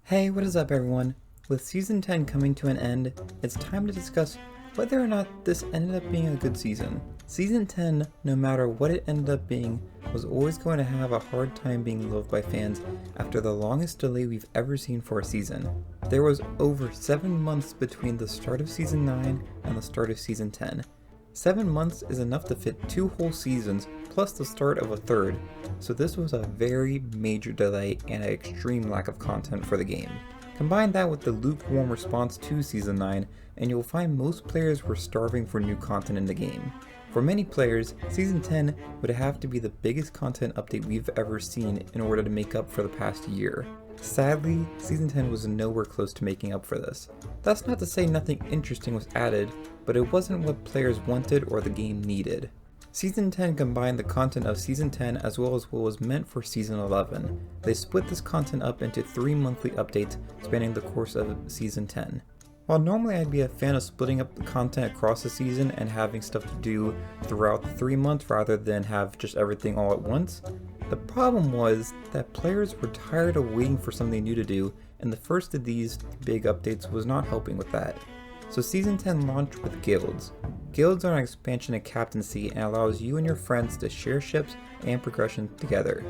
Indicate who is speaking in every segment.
Speaker 1: Hey, what is up everyone? With Season 10 coming to an end, it's time to discuss whether or not this ended up being a good season. Season 10, no matter what it ended up being, was always going to have a hard time being loved by fans after the longest delay we've ever seen for a season. There was over 7 months between the start of Season 9 and the start of Season 10. 7 months is enough to fit 2 whole seasons plus the start of a third, so this was a very major delay and an extreme lack of content for the game. Combine that with the lukewarm response to Season 9 and you'll find most players were starving for new content in the game. For many players, Season 10 would have to be the biggest content update we've ever seen in order to make up for the past year. Sadly, Season 10 was nowhere close to making up for this. That's not to say nothing interesting was added, but it wasn't what players wanted or the game needed. Season 10 combined the content of Season 10 as well as what was meant for Season 11. They split this content up into 3 monthly updates spanning the course of Season 10. While normally I'd be a fan of splitting up the content across the season and having stuff to do throughout the 3 months rather than have just everything all at once, the problem was that players were tired of waiting for something new to do, and the first of these big updates was not helping with that. So Season 10 launched with guilds. Guilds are an expansion of captaincy and allows you and your friends to share ships and progression together.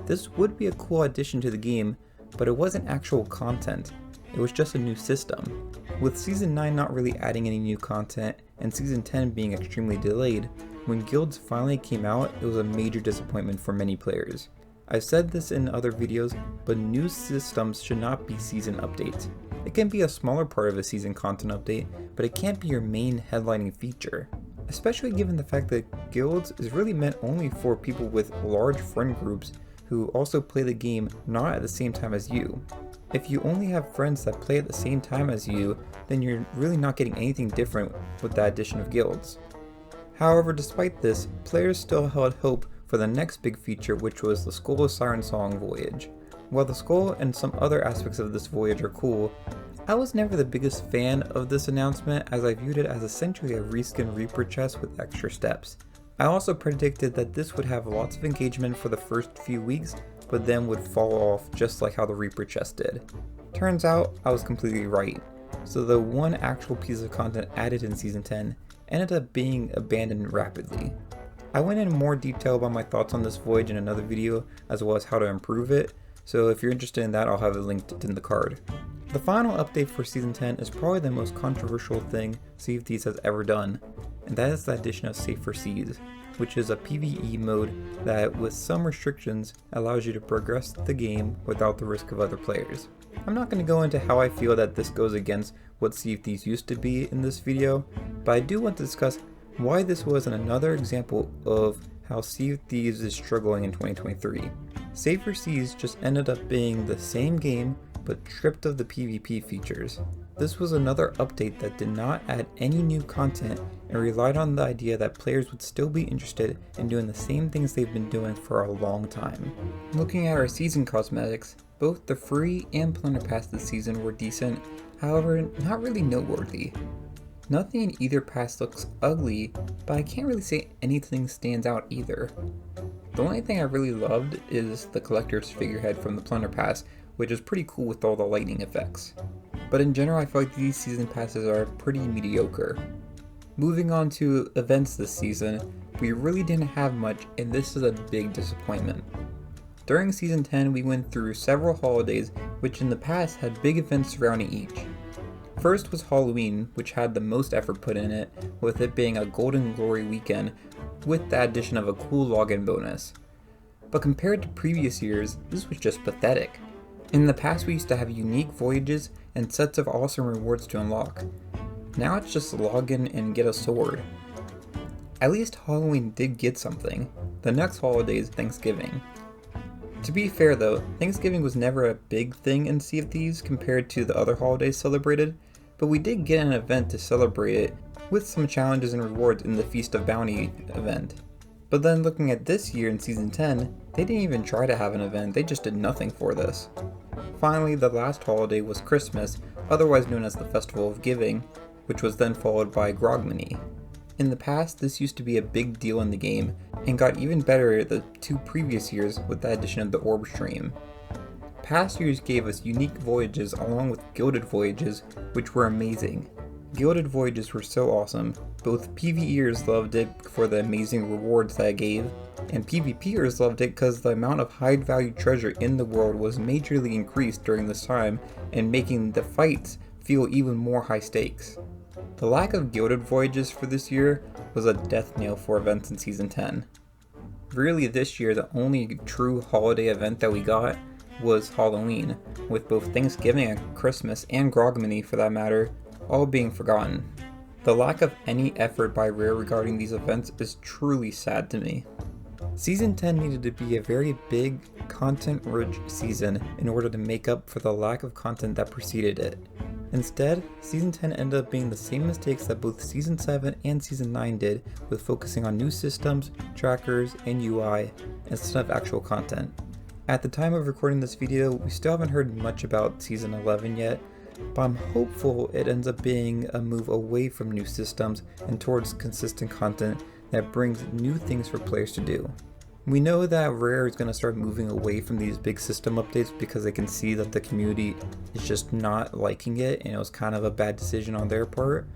Speaker 1: This would be a cool addition to the game, but it wasn't actual content, it was just a new system. With Season 9 not really adding any new content and Season 10 being extremely delayed, when guilds finally came out, it was a major disappointment for many players. I've said this in other videos, but new systems should not be season updates. It can be a smaller part of a season content update, but it can't be your main headlining feature. Especially given the fact that guilds is really meant only for people with large friend groups who also play the game not at the same time as you. If you only have friends that play at the same time as you, then you're really not getting anything different with the addition of guilds. However, despite this, players still held hope for the next big feature, which was the Skull of Siren Song Voyage. While the skull and some other aspects of this voyage are cool, I was never the biggest fan of this announcement as I viewed it as essentially a reskin Reaper chest with extra steps. I also predicted that this would have lots of engagement for the first few weeks, but then would fall off just like how the Reaper chest did. Turns out, I was completely right. So the one actual piece of content added in Season 10 ended up being abandoned rapidly. I went in more detail about my thoughts on this voyage in another video, as well as how to improve it, so if you're interested in that, I'll have it linked in the card. The final update for Season 10 is probably the most controversial thing Sea of Thieves has ever done, and that is the addition of Safer Seas, which is a PvE mode that, with some restrictions, allows you to progress the game without the risk of other players. I'm not going to go into how I feel that this goes against what Sea of Thieves used to be in this video, but I do want to discuss why this was another example of how Sea of Thieves is struggling in 2023. Safer Seas just ended up being the same game, but stripped of the PvP features. This was another update that did not add any new content and relied on the idea that players would still be interested in doing the same things they've been doing for a long time. Looking at our season cosmetics, both the free and plunder pass this season were decent, however not really noteworthy. Nothing in either pass looks ugly, but I can't really say anything stands out either. The only thing I really loved is the collector's figurehead from the plunder pass, which is pretty cool with all the lightning effects. But in general, I feel like these season passes are pretty mediocre. Moving on to events this season, we really didn't have much, and this is a big disappointment. During Season 10, we went through several holidays, which in the past had big events surrounding each. First was Halloween, which had the most effort put in it, with it being a Golden Glory weekend with the addition of a cool login bonus. But compared to previous years, this was just pathetic. In the past we used to have unique voyages and sets of awesome rewards to unlock. Now it's just log in and get a sword. At least Halloween did get something. The next holiday is Thanksgiving. To be fair though, Thanksgiving was never a big thing in Sea of Thieves compared to the other holidays celebrated, but we did get an event to celebrate it, with some challenges and rewards in the Feast of Bounty event. But then looking at this year in Season 10, they didn't even try to have an event, they just did nothing for this. Finally, the last holiday was Christmas, otherwise known as the Festival of Giving, which was then followed by Grogmany. In the past, this used to be a big deal in the game, and got even better the 2 previous years with the addition of the Orb Stream. past years gave us unique voyages along with gilded voyages, which were amazing. Gilded voyages were so awesome. Both PvEers loved it for the amazing rewards that it gave, and PvPers loved it because the amount of high value treasure in the world was majorly increased during this time and making the fights feel even more high stakes. The lack of gilded voyages for this year was a death knell for events in Season 10. Really this year the only true holiday event that we got was Halloween, with both Thanksgiving and Christmas and Grogmanay for that matter all being forgotten. The lack of any effort by Rare regarding these events is truly sad to me. Season 10 needed to be a very big, content-rich season in order to make up for the lack of content that preceded it. Instead, Season 10 ended up being the same mistakes that both Season 7 and Season 9 did, with focusing on new systems, trackers, and UI instead of actual content. At the time of recording this video, we still haven't heard much about Season 11 yet, but I'm hopeful it ends up being a move away from new systems and towards consistent content that brings new things for players to do. We know that Rare is going to start moving away from these big system updates because they can see that the community is just not liking it and it was kind of a bad decision on their part.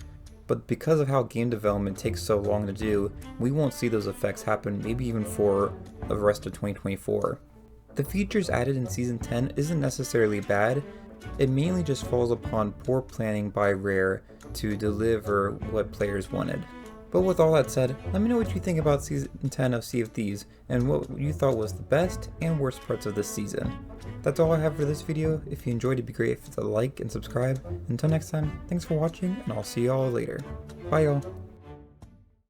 Speaker 1: But because of how game development takes so long to do, we won't see those effects happen maybe even for the rest of 2024. The features added in Season 10 isn't necessarily bad, it mainly just falls upon poor planning by Rare to deliver what players wanted. But with all that said, let me know what you think about Season 10 of Sea of Thieves and what you thought was the best and worst parts of this season. That's all I have for this video. If you enjoyed, it'd be great if you like and subscribe. Until next time, thanks for watching and I'll see y'all later. Bye y'all.